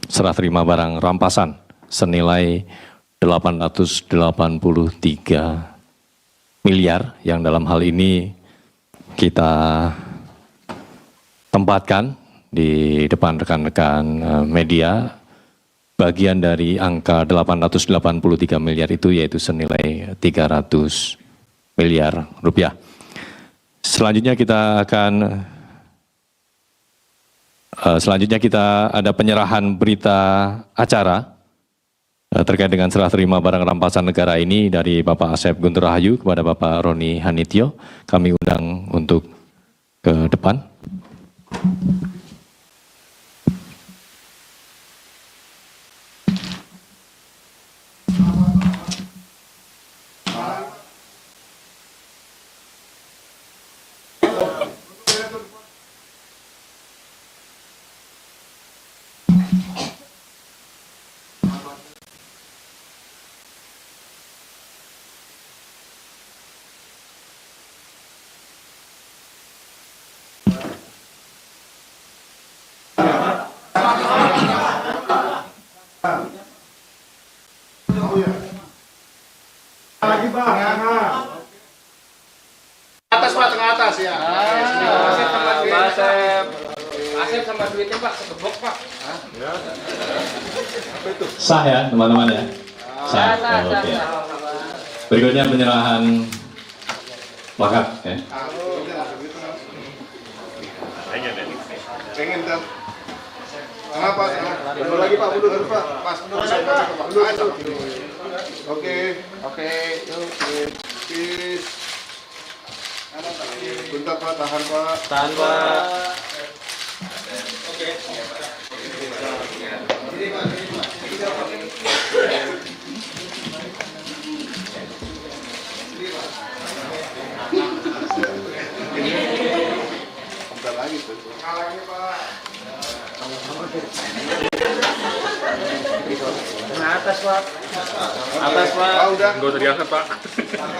serah terima barang rampasan senilai 883 miliar yang dalam hal ini kita tempatkan di depan rekan-rekan media. Bagian dari angka 883 miliar itu yaitu senilai 300 miliar rupiah. Selanjutnya kita ada penyerahan berita acara terkait dengan serah terima barang rampasan negara ini dari Bapak Asep Guntur Rahayu kepada Bapak Roni Hanityo. Kami undang untuk ke depan. Lagi Pak, atas Pak, tengah atas ya. Asep sama duitnya Pak, sekebok Pak. Sah ya teman-teman ya? Sah. Oke. Berikutnya penyerahan plakat ya. Pengen kan? Tengah Pak, mundur lagi Pak, mundur Pak. Pas mundur saya Pak. Mundur. Oke. Yuk, peace. Bentar Pak, tahan Pak. Tahan Pak. Bentar lagi tuh. Lagi Pak. Atas Pak. Atas Pak. Udah. Enggak usah diangkat Pak.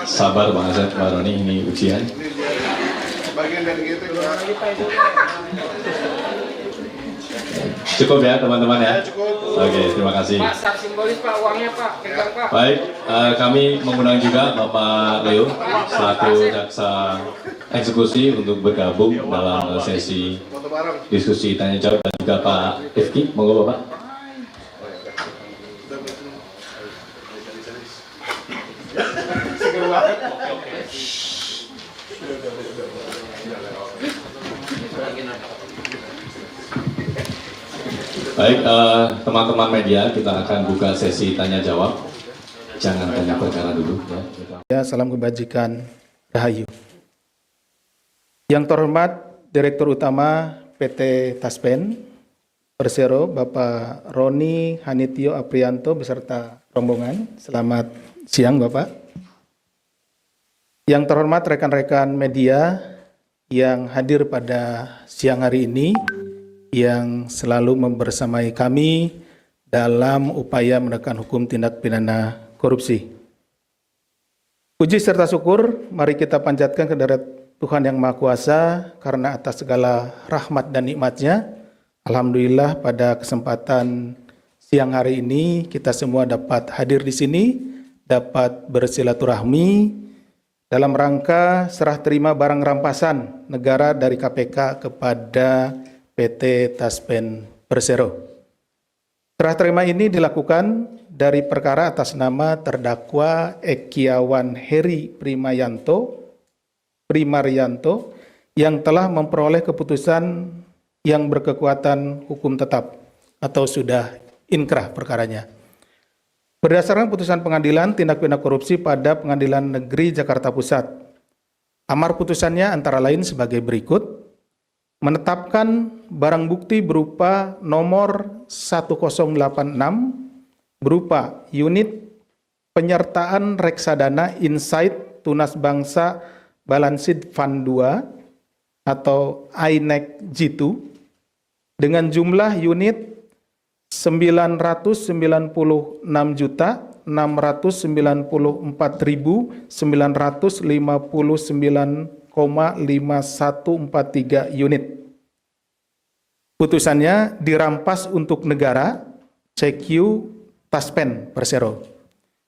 Sabar Bang Asep, Pak Roni, ini ujian. Ini dia. Bagian dari gitu Pak. Cukup ya teman-teman ya? Cukup. Oke, terima kasih. Pak, sak simbolis Pak, uangnya Pak, pegang Pak. Baik, kami mengundang juga Bapak Leo selaku jaksa eksekusi untuk bergabung dalam sesi Foto bareng. diskusi tanya jawab dan juga Pak Ifki, monggo Bapak. Baik, teman-teman media, kita akan buka sesi tanya jawab. Jangan tanya perkara dulu ya. Ya, salam kebajikan Rahayu. Yang terhormat Direktur Utama PT Taspen Persero, Bapak Roni Hanityo Aprianto beserta rombongan. Selamat siang Bapak. Yang terhormat rekan-rekan media yang hadir pada siang hari ini, yang selalu membersamai kami dalam upaya menegakkan hukum tindak pidana korupsi. Puji serta syukur mari kita panjatkan kehadirat Tuhan Yang Maha Kuasa karena atas segala rahmat dan nikmat-Nya. Alhamdulillah pada kesempatan siang hari ini kita semua dapat hadir di sini, dapat bersilaturahmi dalam rangka serah terima barang rampasan negara dari KPK kepada PT Taspen Persero. Serah terima ini dilakukan dari perkara atas nama terdakwa Ekiawan Heri Primaryanto yang telah memperoleh keputusan yang berkekuatan hukum tetap atau sudah inkrah perkaranya. Berdasarkan putusan pengadilan tindak pidana korupsi pada Pengadilan Negeri Jakarta Pusat, amar putusannya antara lain sebagai berikut: menetapkan barang bukti berupa nomor 1086 berupa unit penyertaan reksadana Insight Tunas Bangsa Balanced Fund 2 atau INEC G2 dengan jumlah unit 999.959,5143 unit. Putusannya dirampas untuk negara CQ Taspen Persero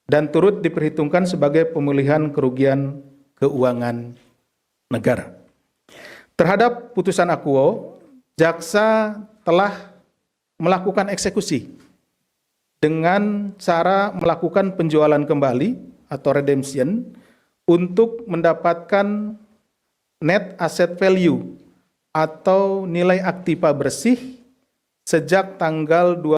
dan turut diperhitungkan sebagai pemulihan kerugian keuangan negara. Terhadap putusan akuo, jaksa telah melakukan eksekusi dengan cara melakukan penjualan kembali atau redemption untuk mendapatkan net asset value atau nilai aktiva bersih sejak tanggal 2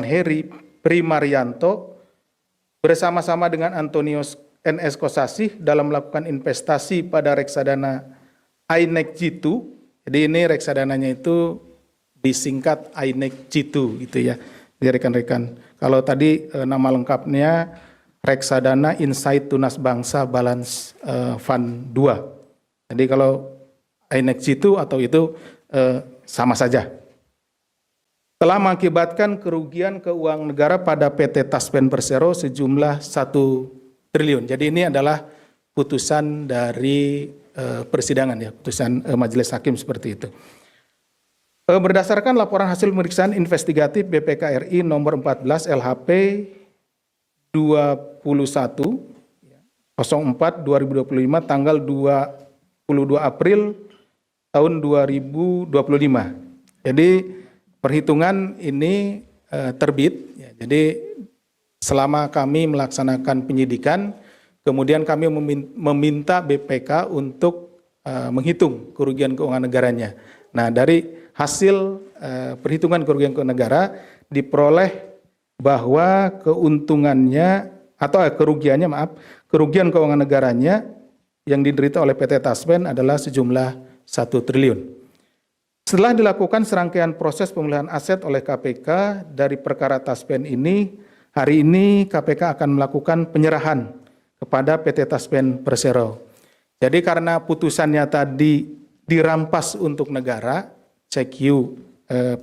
Heri Primarianto bersama-sama dengan Antonius NS Kosasih dalam melakukan investasi pada reksadana INEC G2. Jadi ini reksadananya itu disingkat INEC G2 gitu ya. Jadi rekan-rekan, kalau tadi nama lengkapnya reksadana Insight Tunas Bangsa Balance Fund 2. Jadi kalau INEC G2 atau itu sama saja. Telah mengakibatkan kerugian keuangan negara pada PT Taspen Persero sejumlah 1 triliun. Jadi ini adalah putusan dari persidangan ya, putusan majelis hakim seperti itu. Berdasarkan laporan hasil pemeriksaan investigatif BPK RI nomor 14 LHP 21 04 2025 tanggal 22 April tahun 2025. Jadi perhitungan ini terbit, ya, jadi selama kami melaksanakan penyidikan, kemudian kami meminta BPK untuk menghitung kerugian keuangan negaranya. Nah, dari hasil perhitungan kerugian keuangan negara diperoleh bahwa keuntungannya atau kerugian keuangan negaranya yang diderita oleh PT Taspen adalah sejumlah 1 triliun. Setelah dilakukan serangkaian proses pemulihan aset oleh KPK dari perkara Taspen ini, hari ini KPK akan melakukan penyerahan kepada PT Taspen Persero. Jadi karena putusannya tadi dirampas untuk negara, CQ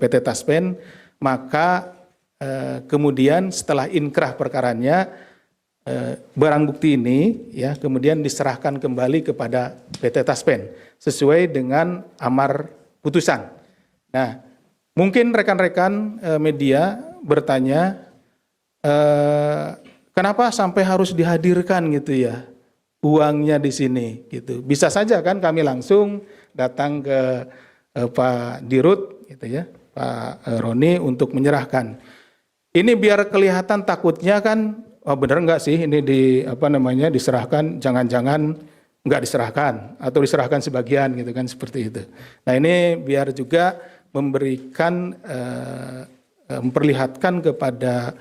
PT Taspen, maka kemudian setelah inkrah perkaranya, barang bukti ini ya kemudian diserahkan kembali kepada PT Taspen sesuai dengan amar putusan. Nah, mungkin rekan-rekan media bertanya, kenapa sampai harus dihadirkan gitu ya uangnya di sini gitu. Bisa saja kan kami langsung datang ke Pak Dirut gitu ya, Pak Roni untuk menyerahkan. Ini biar kelihatan takutnya kan, oh bener nggak sih ini diserahkan, jangan-jangan nggak diserahkan atau diserahkan sebagian gitu kan, seperti itu. Nah ini biar juga memberikan memperlihatkan kepada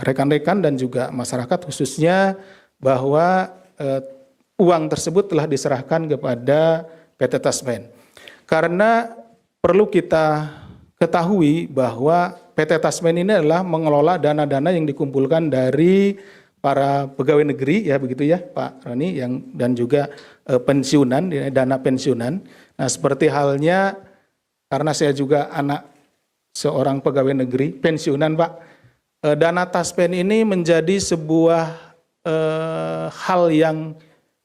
rekan-rekan dan juga masyarakat khususnya bahwa uang tersebut telah diserahkan kepada PT Taspen. Karena perlu kita ketahui bahwa PT Taspen ini adalah mengelola dana-dana yang dikumpulkan dari para pegawai negeri ya begitu ya Pak Roni dan juga pensiunan, dana pensiunan. Nah seperti halnya karena saya juga anak seorang pegawai negeri pensiunan Pak, dana Taspen ini menjadi sebuah hal yang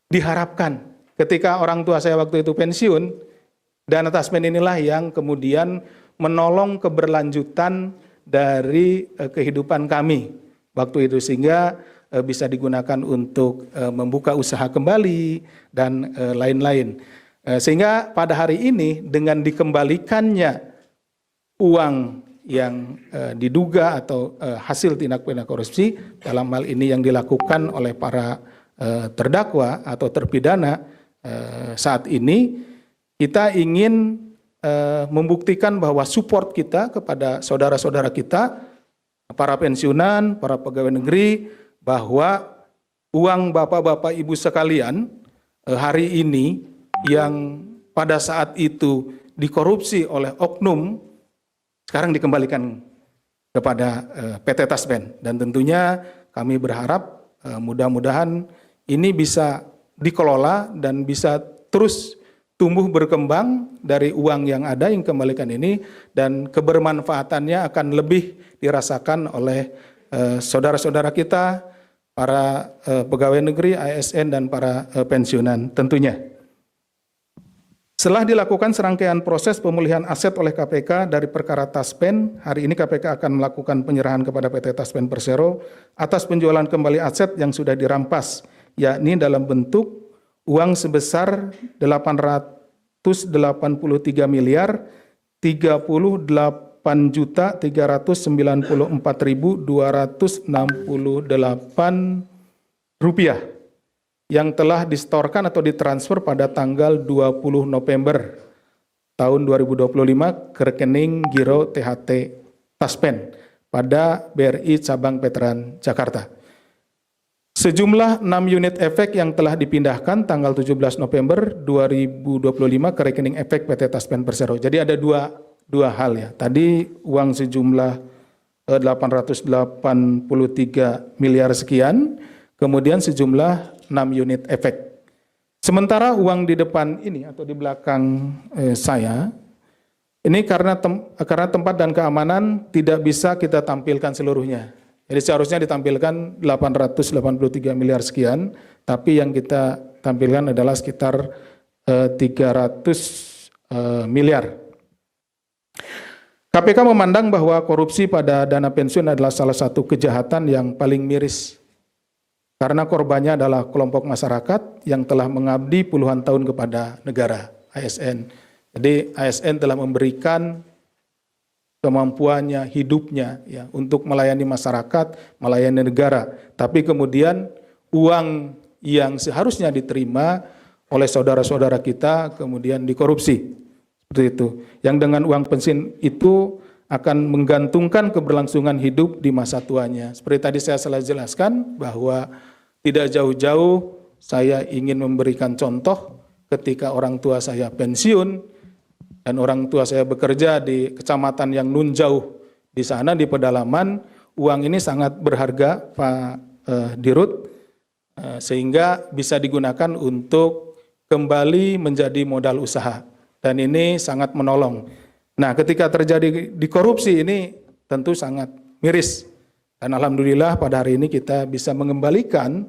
diharapkan ketika orang tua saya waktu itu pensiun, dana Taspen inilah yang kemudian menolong keberlanjutan dari kehidupan kami waktu itu sehingga bisa digunakan untuk membuka usaha kembali dan lain-lain. Sehingga pada hari ini dengan dikembalikannya uang yang diduga atau hasil tindak pidana korupsi dalam hal ini yang dilakukan oleh para terdakwa atau terpidana saat ini, kita ingin membuktikan bahwa support kita kepada saudara-saudara kita, para pensiunan, para pegawai negeri, bahwa uang bapak-bapak ibu sekalian hari ini yang pada saat itu dikorupsi oleh oknum sekarang dikembalikan kepada PT Taspen. Dan tentunya kami berharap mudah-mudahan ini bisa dikelola dan bisa terus tumbuh berkembang dari uang yang ada yang dikembalikan ini, dan kebermanfaatannya akan lebih dirasakan oleh saudara-saudara kita, para pegawai negeri, ASN, dan para pensiunan tentunya. Setelah dilakukan serangkaian proses pemulihan aset oleh KPK dari perkara Taspen, hari ini KPK akan melakukan penyerahan kepada PT Taspen Persero atas penjualan kembali aset yang sudah dirampas, yakni dalam bentuk uang sebesar 883 miliar 38.394.268 rupiah yang telah disetorkan atau ditransfer pada tanggal 20 November tahun 2025 ke rekening Giro THT Taspen pada BRI Cabang Veteran Jakarta. Sejumlah 6 unit efek yang telah dipindahkan tanggal 17 November 2025 ke rekening efek PT Taspen Persero. Jadi ada dua hal ya. Tadi uang sejumlah 883 miliar sekian, kemudian sejumlah 6 unit efek. Sementara uang di depan ini atau di belakang saya, ini karena tempat dan keamanan tidak bisa kita tampilkan seluruhnya. Jadi seharusnya ditampilkan 883 miliar sekian, tapi yang kita tampilkan adalah sekitar 300 miliar. KPK memandang bahwa korupsi pada dana pensiun adalah salah satu kejahatan yang paling miris. Karena korbannya adalah kelompok masyarakat yang telah mengabdi puluhan tahun kepada negara, ASN. Jadi ASN telah memberikan kemampuannya, hidupnya ya untuk melayani masyarakat, melayani negara. Tapi kemudian uang yang seharusnya diterima oleh saudara-saudara kita kemudian dikorupsi. Seperti itu. Yang dengan uang pensiun itu akan menggantungkan keberlangsungan hidup di masa tuanya. Seperti tadi saya telah jelaskan bahwa tidak jauh-jauh saya ingin memberikan contoh ketika orang tua saya pensiun dan orang tua saya bekerja di kecamatan yang nun jauh di sana di pedalaman, uang ini sangat berharga Pak Dirut sehingga bisa digunakan untuk kembali menjadi modal usaha dan ini sangat menolong. Nah, ketika terjadi di korupsi ini tentu sangat miris. Dan alhamdulillah pada hari ini kita bisa mengembalikan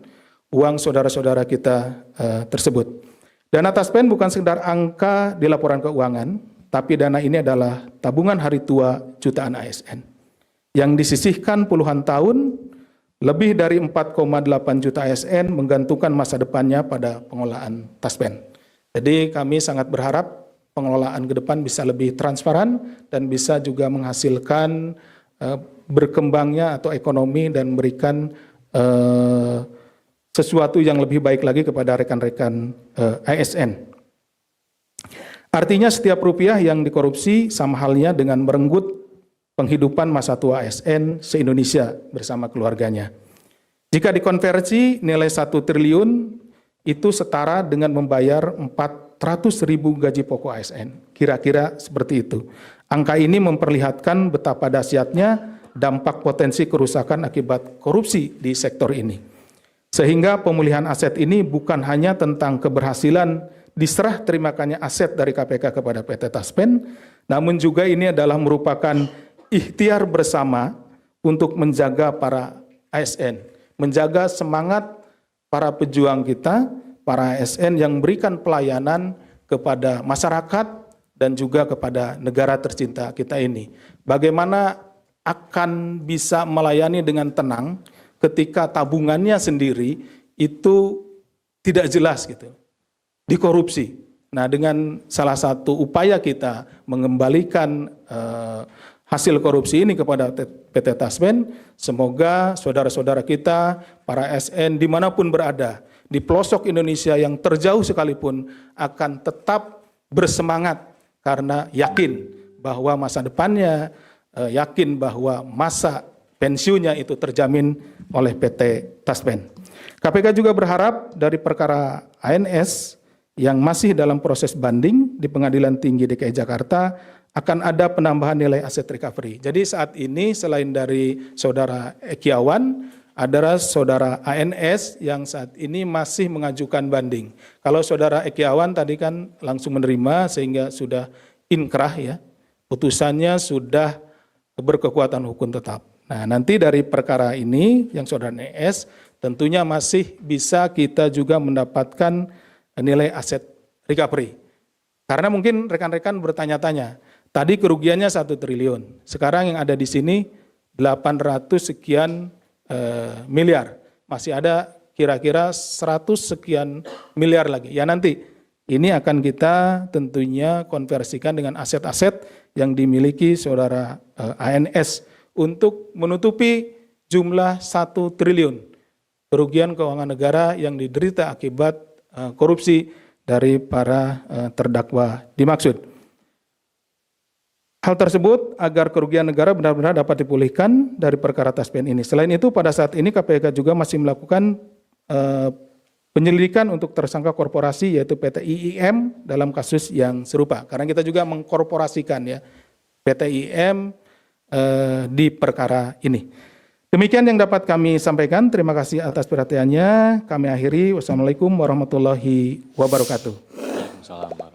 uang saudara-saudara kita tersebut. Dana Taspen bukan sekedar angka di laporan keuangan, tapi dana ini adalah tabungan hari tua jutaan ASN. Yang disisihkan puluhan tahun, lebih dari 4,8 juta ASN menggantungkan masa depannya pada pengelolaan Taspen. Jadi kami sangat berharap pengelolaan ke depan bisa lebih transparan dan bisa juga menghasilkan berkembangnya atau ekonomi dan memberikan sesuatu yang lebih baik lagi kepada rekan-rekan ASN. Artinya setiap rupiah yang dikorupsi sama halnya dengan merenggut penghidupan masa tua ASN se-Indonesia bersama keluarganya. Jika dikonversi nilai 1 triliun itu setara dengan membayar 400.000 gaji pokok ASN. Kira-kira seperti itu. Angka ini memperlihatkan betapa dahsyatnya dampak potensi kerusakan akibat korupsi di sektor ini. Sehingga pemulihan aset ini bukan hanya tentang keberhasilan diserah terimakannya aset dari KPK kepada PT Taspen, namun juga ini adalah merupakan ikhtiar bersama untuk menjaga para ASN, menjaga semangat para pejuang kita, para ASN yang memberikan pelayanan kepada masyarakat dan juga kepada negara tercinta kita ini. Bagaimana akan bisa melayani dengan tenang ketika tabungannya sendiri itu tidak jelas gitu, dikorupsi. Nah, dengan salah satu upaya kita mengembalikan hasil korupsi ini kepada PT Taspen, semoga saudara-saudara kita, para ASN dimanapun berada, di pelosok Indonesia yang terjauh sekalipun akan tetap bersemangat karena yakin bahwa masa depannya, yakin bahwa masa pensiunnya itu terjamin oleh PT Taspen. KPK juga berharap dari perkara ANS yang masih dalam proses banding di Pengadilan Tinggi DKI Jakarta akan ada penambahan nilai aset recovery. Jadi saat ini selain dari saudara Ekiawan, ada saudara ANS yang saat ini masih mengajukan banding. Kalau saudara Ekiawan tadi kan langsung menerima sehingga sudah inkrah ya, putusannya sudah berkekuatan hukum tetap. Nah, nanti dari perkara ini yang saudara NS tentunya masih bisa kita juga mendapatkan nilai aset recovery. Karena mungkin rekan-rekan bertanya-tanya, tadi kerugiannya 1 triliun, sekarang yang ada di sini 800 sekian miliar, masih ada kira-kira 100 sekian miliar lagi. Ya nanti ini akan kita tentunya konversikan dengan aset-aset yang dimiliki saudara ANS untuk menutupi jumlah 1 triliun kerugian keuangan negara yang diderita akibat korupsi dari para terdakwa dimaksud. Hal tersebut agar kerugian negara benar-benar dapat dipulihkan dari perkara TASPEN ini. Selain itu, pada saat ini KPK juga masih melakukan penyelidikan untuk tersangka korporasi yaitu PT IIM dalam kasus yang serupa. Karena kita juga mengkorporasikan ya PT IIM di perkara ini. Demikian yang dapat kami sampaikan. Terima kasih atas perhatiannya. Kami akhiri. Wassalamualaikum warahmatullahi wabarakatuh. Waalaikumsalam.